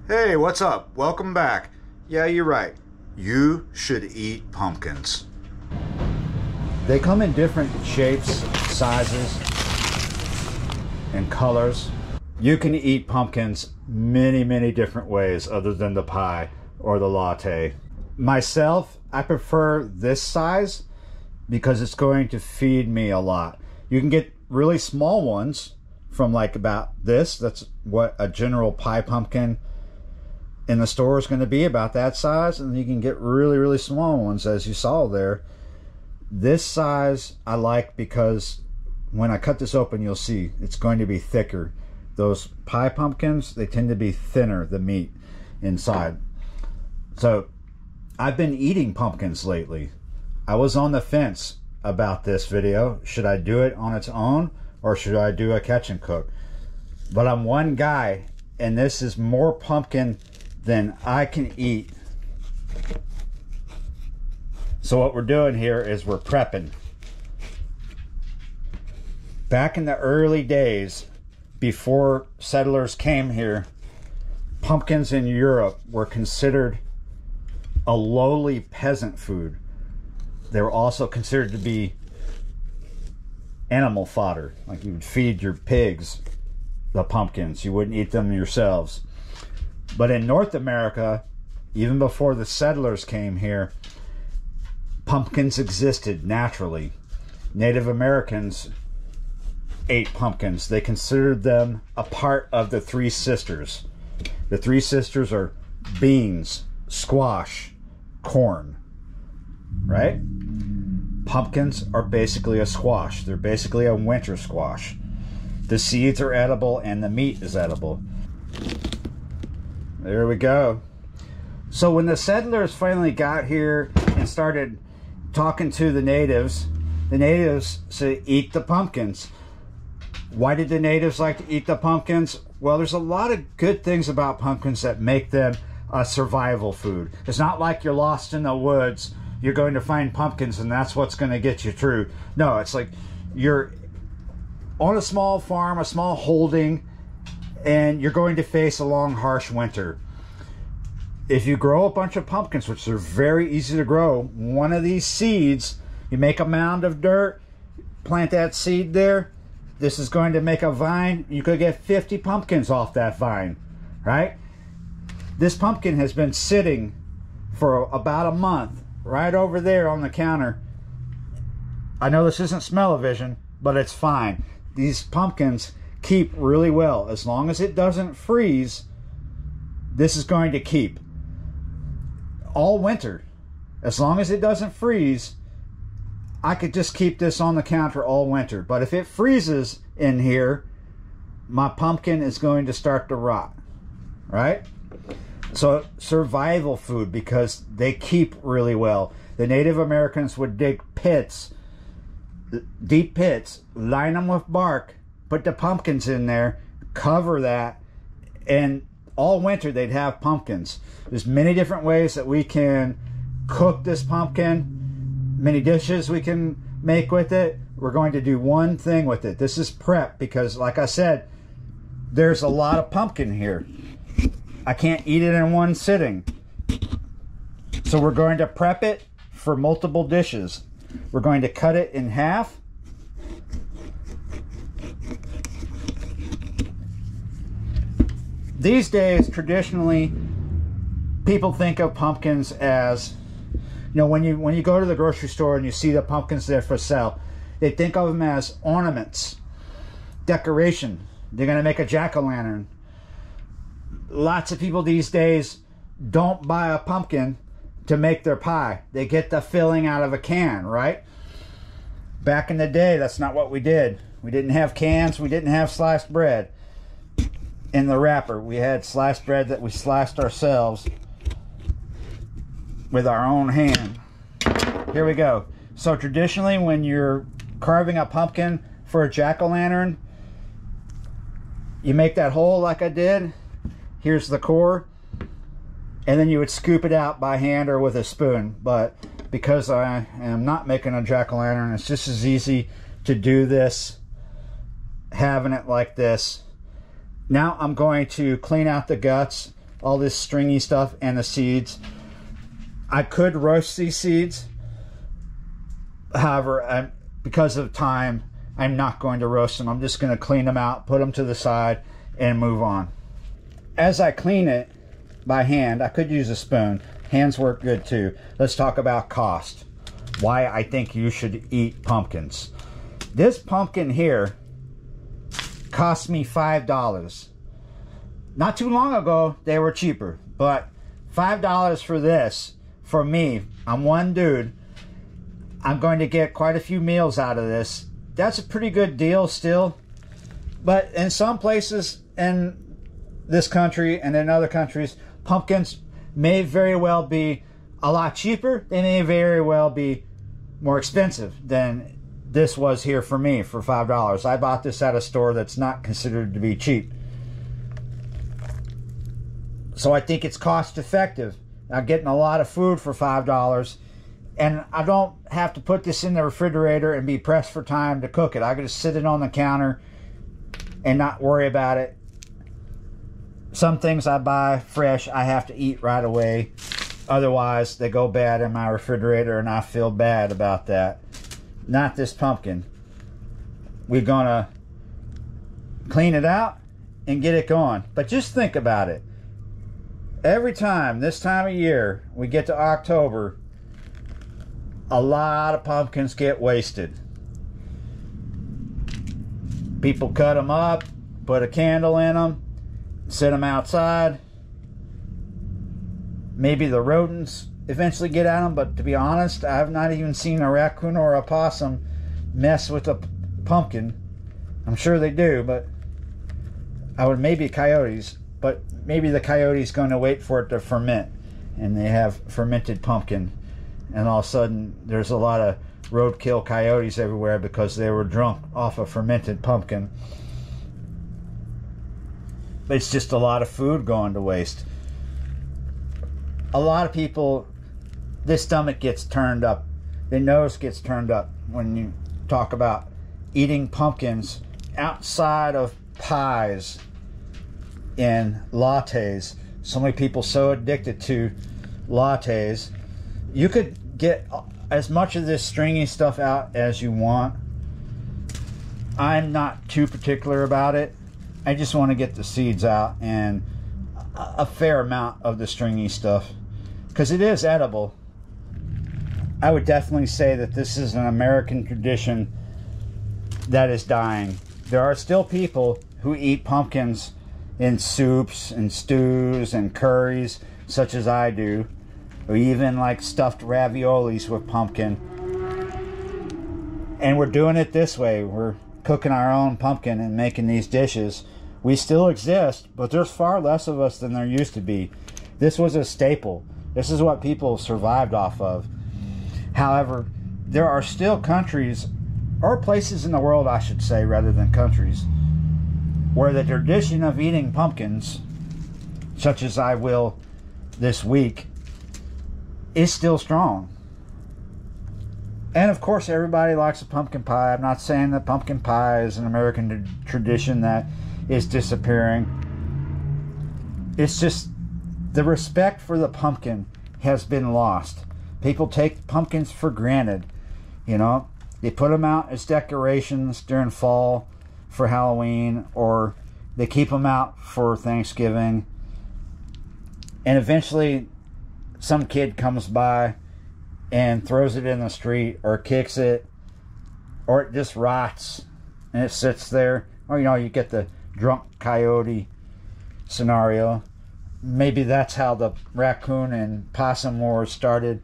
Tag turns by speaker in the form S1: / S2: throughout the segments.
S1: Hey, what's up? Welcome back. Yeah, you're right. You should eat pumpkins. They come in different shapes, sizes, and colors. You can eat pumpkins many different ways other than the pie or the latte. Myself, I prefer this size because it's going to feed me a lot. You can get really small ones from like about this. That's what a general pie pumpkin in the store is going to be, about that size. And you can get really small ones, as you saw there. This size I like because when I cut this open, you'll see it's going to be thicker. Those pie pumpkins, they tend to be thinner, the meat inside. So I've been eating pumpkins lately. I was on the fence about this video. Should I do it on its own or should I do a catch and cook? But I'm one guy and this is more pumpkin than I can eat. So what we're doing here is we're prepping. Back in the early days, before settlers came here, pumpkins in Europe were considered a lowly peasant food. They were also considered to be animal fodder. Like you would feed your pigs the pumpkins. You wouldn't eat them yourselves. But in North America, even before the settlers came here, pumpkins existed naturally. Native Americans ate pumpkins. They considered them a part of the three sisters. The three sisters are beans, squash, corn, right? Pumpkins are basically a squash. They're basically a winter squash. The seeds are edible and the meat is edible. There we go. So when the settlers finally got here and started talking to the natives said, eat the pumpkins. Why did the natives like to eat the pumpkins? Well, there's a lot of good things about pumpkins that make them a survival food. It's not like you're lost in the woods, you're going to find pumpkins and that's what's going to get you through. No, it's like you're on a small farm, a small holding, and you're going to face a long, harsh winter. If you grow a bunch of pumpkins, which are very easy to grow, one of these seeds, you make a mound of dirt, plant that seed there, this is going to make a vine. You could get 50 pumpkins off that vine, right? This pumpkin has been sitting for about a month right over there on the counter. I know this isn't smell-o-vision, but it's fine. These pumpkins keep really well. As long as it doesn't freeze, this is going to keep all winter. As long as it doesn't freeze, I could just keep this on the counter all winter. But if it freezes in here, my pumpkin is going to start to rot, right? So survival food because they keep really well. The Native Americans would dig pits, deep pits, line them with bark, put the pumpkins in there, cover that, and all winter they'd have pumpkins. There's many different ways that we can cook this pumpkin, many dishes we can make with it. We're going to do one thing with it. This is prep because, like I said, there's a lot of pumpkin here. I can't eat it in one sitting. So we're going to prep it for multiple dishes. We're going to cut it in half. These days, traditionally, people think of pumpkins as, you know, when you go to the grocery store and you see the pumpkins there for sale, they think of them as ornaments, decoration. They're going to make a jack-o'-lantern. Lots of people these days don't buy a pumpkin to make their pie. They get the filling out of a can, right? Back in the day, that's not what we did. We didn't have cans. We didn't have sliced bread in the wrapper. We had sliced bread that we sliced ourselves with our own hand. Here we go. So traditionally, when you're carving a pumpkin for a jack-o'-lantern, you make that hole like I did. Here's the core, and then you would scoop it out by hand or with a spoon. But because I am not making a jack-o'-lantern, it's just as easy to do this, having it like this. Now I'm going to clean out the guts all this stringy stuff and the seeds. I could roast these seeds. However, because of time, I'm not going to roast them. I'm just going to clean them out, put them to the side, and move on. As I clean it by hand, I could use a spoon. Hands work good too. Let's talk about cost. Why I think you should eat pumpkins. This pumpkin here cost me $5. Not too long ago, they were cheaper, but $5 for this, for me, I'm one dude, I'm going to get quite a few meals out of this. That's a pretty good deal still, but in some places in this country and in other countries, pumpkins may very well be a lot cheaper. They may very well be more expensive than this was here for me for $5. I bought this at a store that's not considered to be cheap. So I think it's cost effective. I'm getting a lot of food for $5, and I don't have to put this in the refrigerator and be pressed for time to cook it. I can just sit it on the counter and not worry about it. Some things I buy fresh, I have to eat right away. Otherwise, they go bad in my refrigerator, and I feel bad about that. Not this pumpkin. We're gonna clean it out and get it going. But just think about it. Every time, this time of year, we get to October, a lot of pumpkins get wasted. People cut them up, put a candle in them, set them outside. Maybe the rodents eventually get at them, but to be honest, I've not even seen a raccoon or a possum mess with a pumpkin. I'm sure they do, but maybe coyotes, but maybe the coyote's going to wait for it to ferment, and they have fermented pumpkin, and all of a sudden there's a lot of roadkill coyotes everywhere because they were drunk off a fermented pumpkin. But it's just a lot of food going to waste. A lot of people, their stomach gets turned up, their nose gets turned up when you talk about eating pumpkins outside of pies and lattes. So many people so addicted to lattes. You could get as much of this stringy stuff out as you want. I'm not too particular about it. I just want to get the seeds out and a fair amount of the stringy stuff, because it is edible. I would definitely say that this is an American tradition that is dying. There are still people who eat pumpkins in soups and stews and curries, such as I do, or even like stuffed raviolis with pumpkin. And we're doing it this way. We're cooking our own pumpkin and making these dishes. We still exist, but there's far less of us than there used to be. This was a staple. This is what people survived off of. However, there are still countries, or places in the world, I should say, rather than countries, where the tradition of eating pumpkins, such as I will this week, is still strong. And of course, everybody likes a pumpkin pie. I'm not saying that pumpkin pie is an American tradition that is disappearing. It's just the respect for the pumpkin has been lost. People take pumpkins for granted. You know, they put them out as decorations during fall for Halloween, or they keep them out for Thanksgiving. And eventually some kid comes by and throws it in the street, or kicks it, or it just rots and it sits there. Or, you know, you get the drunk coyote scenario. Maybe that's how the raccoon and possum war started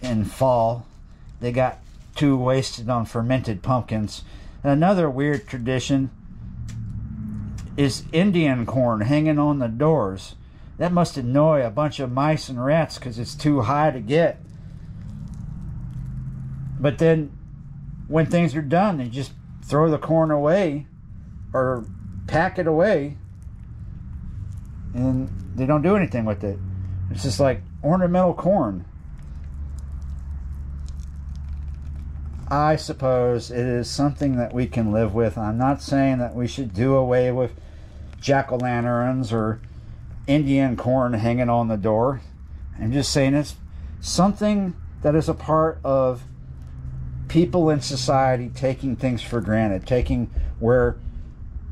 S1: in fall. They got too wasted on fermented pumpkins. And another weird tradition is Indian corn hanging on the doors. That must annoy a bunch of mice and rats because it's too high to get. But then when things are done, they just throw the corn away or pack it away, and they don't do anything with it. It's just like ornamental corn. I suppose it is something that we can live with. I'm not saying that we should do away with jack-o'-lanterns or Indian corn hanging on the door. I'm just saying it's something that is a part of people in society taking things for granted, taking where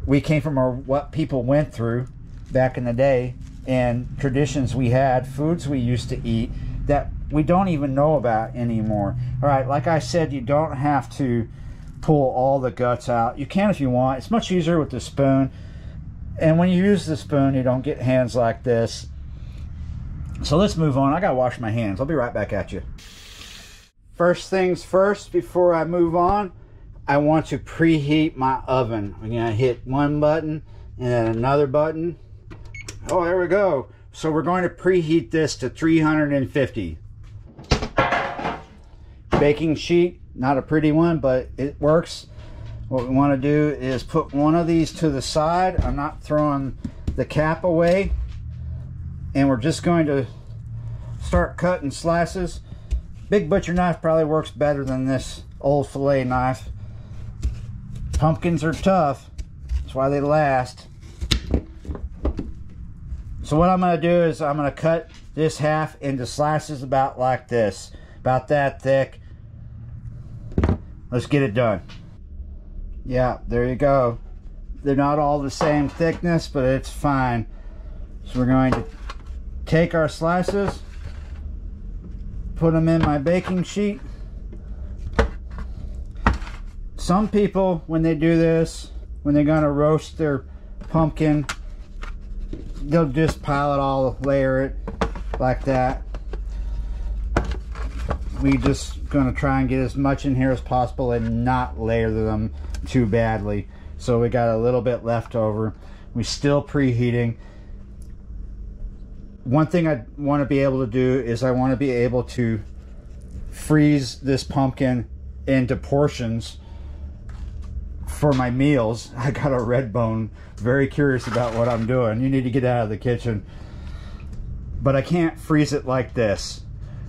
S1: we came from or what people went through back in the day, and traditions we had, foods we used to eat that we don't even know about anymore. All right, like I said, you don't have to pull all the guts out. You can if you want. It's much easier with the spoon. And when you use the spoon, you don't get hands like this. So let's move on. I gotta wash my hands. I'll be right back at you. First things first, before I move on, I want to preheat my oven. I'm gonna hit one button and then another button. Oh, there we go. So we're going to preheat this to 350. Baking sheet, not a pretty one, but it works. What we want to do is put one of these to the side. I'm not throwing the cap away. And we're just going to start cutting slices. Big butcher knife probably works better than this old fillet knife. Pumpkins are tough. That's why they last. So what I'm going to do is I'm going to cut this half into slices about like this. About that thick. Let's get it done. Yeah, there you go. They're not all the same thickness, but it's fine. So we're going to take our slices, put them in my baking sheet. Some people, when they do this, when they're going to roast their pumpkin, they'll just pile it all, layer it like that. We just going to try and get as much in here as possible and not layer them too badly. So we got a little bit left over. We're still preheating. One thing I want to be able to do is I want to be able to freeze this pumpkin into portions for my meals. I got a red bone, very curious about what I'm doing. You need to get out of the kitchen. But I can't freeze it like this.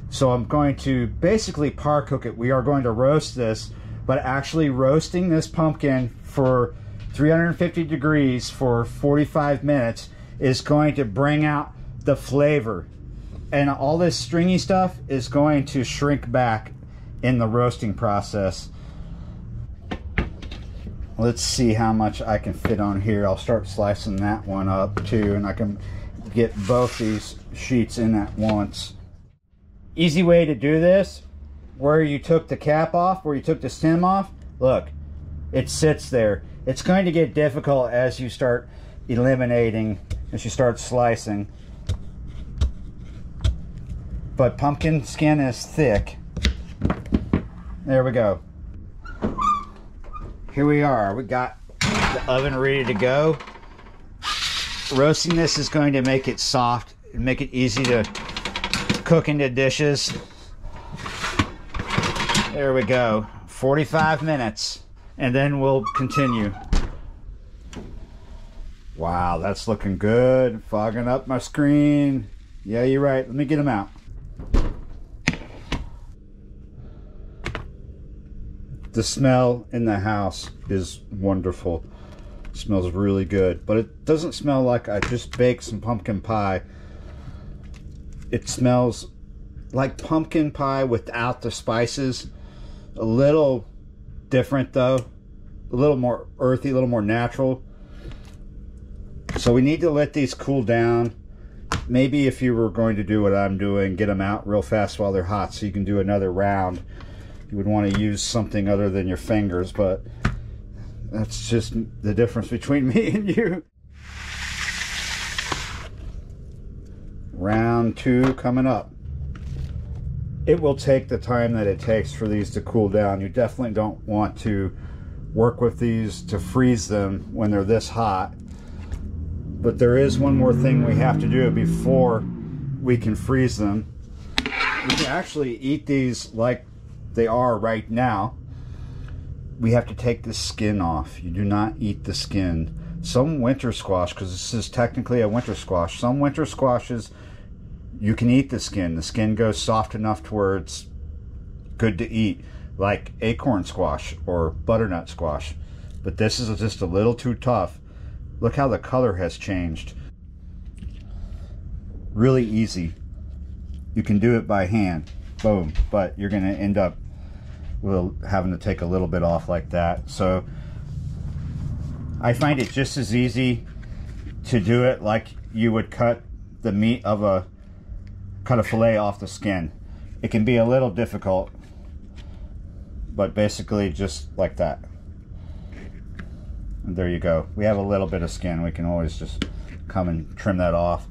S1: So I'm going to basically par cook it. We are going to roast this, but actually roasting this pumpkin for 350 degrees for 45 minutes is going to bring out the flavor. And all this stringy stuff is going to shrink back in the roasting process. Let's see how much I can fit on here. I'll start slicing that one up too, and I can get both these sheets in at once. Easy way to do this, where you took the cap off, where you took the stem off, look, it sits there. It's going to get difficult as you start eliminating, as you start slicing. But pumpkin skin is thick. There we go. Here we are. We got the oven ready to go. Roasting this is going to make it soft and make it easy to cook into dishes. There we go. 45 minutes. And then we'll continue. Wow, that's looking good. Fogging up my screen. Yeah, you're right. Let me get them out. The smell in the house is wonderful. It smells really good, but it doesn't smell like I just baked some pumpkin pie. It smells like pumpkin pie without the spices. A little different though, a little more earthy, a little more natural. So we need to let these cool down. Maybe if you were going to do what I'm doing, get them out real fast while they're hot so you can do another round. You would want to use something other than your fingers, but that's just the difference between me and you. Round 2 coming up. It will take the time that it takes for these to cool down. You definitely don't want to work with these to freeze them when they're this hot. But there is one more thing we have to do before we can freeze them. We can actually eat these like they are right now. We have to take the skin off. You do not eat the skin. Some winter squash, because this is technically a winter squash, some winter squashes you can eat the skin. The skin goes soft enough to where it's good to eat, like acorn squash or butternut squash. But this is just a little too tough. Look how the color has changed. really easy. You can do it by hand, boom, but you're gonna end up having to take a little bit off like that. So I find it just as easy to do it like you would cut the meat of a fillet off the skin. It can be a little difficult, but basically just like that. And there you go. We have a little bit of skin. We can always just come and trim that off.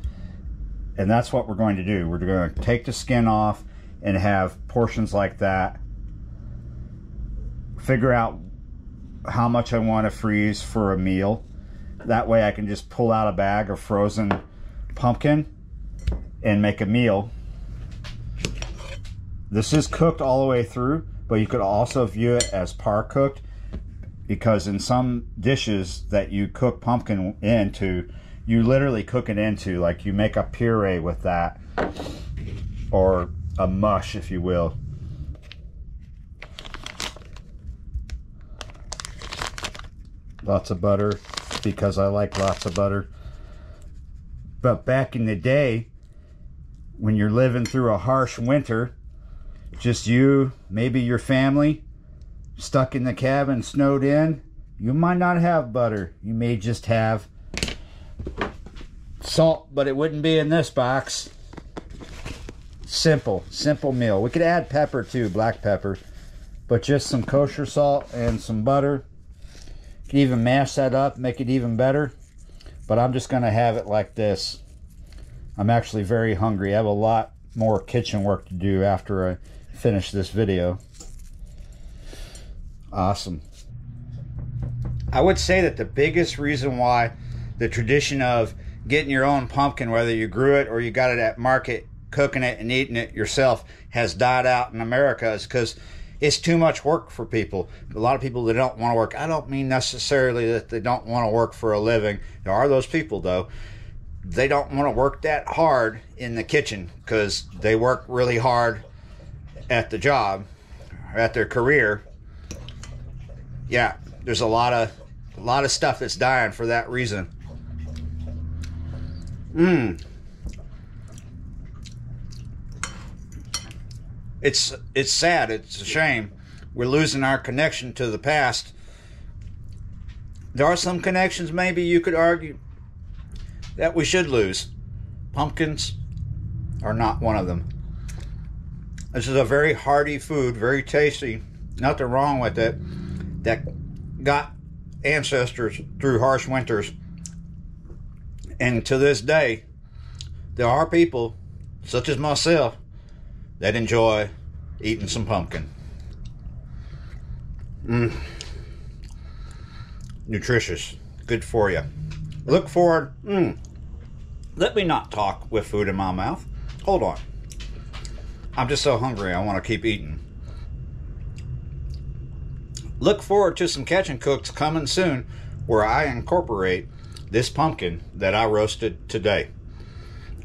S1: And that's what we're going to do. We're going to take the skin off and have portions like that. Figure out how much I want to freeze for a meal. That way I can just pull out a bag of frozen pumpkin and make a meal. This is cooked all the way through, but you could also view it as par cooked, because in some dishes that you cook pumpkin into, you literally cook it into, like you make a puree with that, or a mush, if you will. Lots of butter, because I like lots of butter. But back in the day, when you're living through a harsh winter, just you, maybe your family, stuck in the cabin, snowed in, you might not have butter. You may just have salt, but it wouldn't be in this box. Simple meal. We could add pepper too, black pepper, but just some kosher salt and some butter. You can even mash that up, make it even better. But I'm just gonna have it like this. I'm actually very hungry. I have a lot more kitchen work to do after I finish this video. Awesome. I would say that the biggest reason why the tradition of getting your own pumpkin, whether you grew it or you got it at market, cooking it and eating it yourself, has died out in America is because it's too much work for people. A lot of people that don't want to work. I don't mean necessarily that they don't want to work for a living. There are those people though. They don't want to work that hard in the kitchen because they work really hard at the job, or at their career. Yeah, there's a lot of stuff that's dying for that reason. It's sad. It's a shame. We're losing our connection to the past. There are some connections maybe you could argue that we should lose. Pumpkins are not one of them. This is a very hearty food, very tasty. Nothing wrong with it. That got ancestors through harsh winters. And to this day, there are people, such as myself, that enjoy eating some pumpkin. Nutritious. Good for you. Look forward. Let me not talk with food in my mouth. Hold on. I'm just so hungry, I want to keep eating. Look forward to some Catchin' Cooks coming soon, where I incorporate this pumpkin that I roasted today.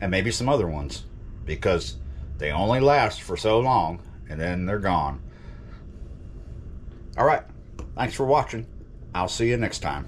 S1: And maybe some other ones, because they only last for so long, and then they're gone. Alright, thanks for watching. I'll see you next time.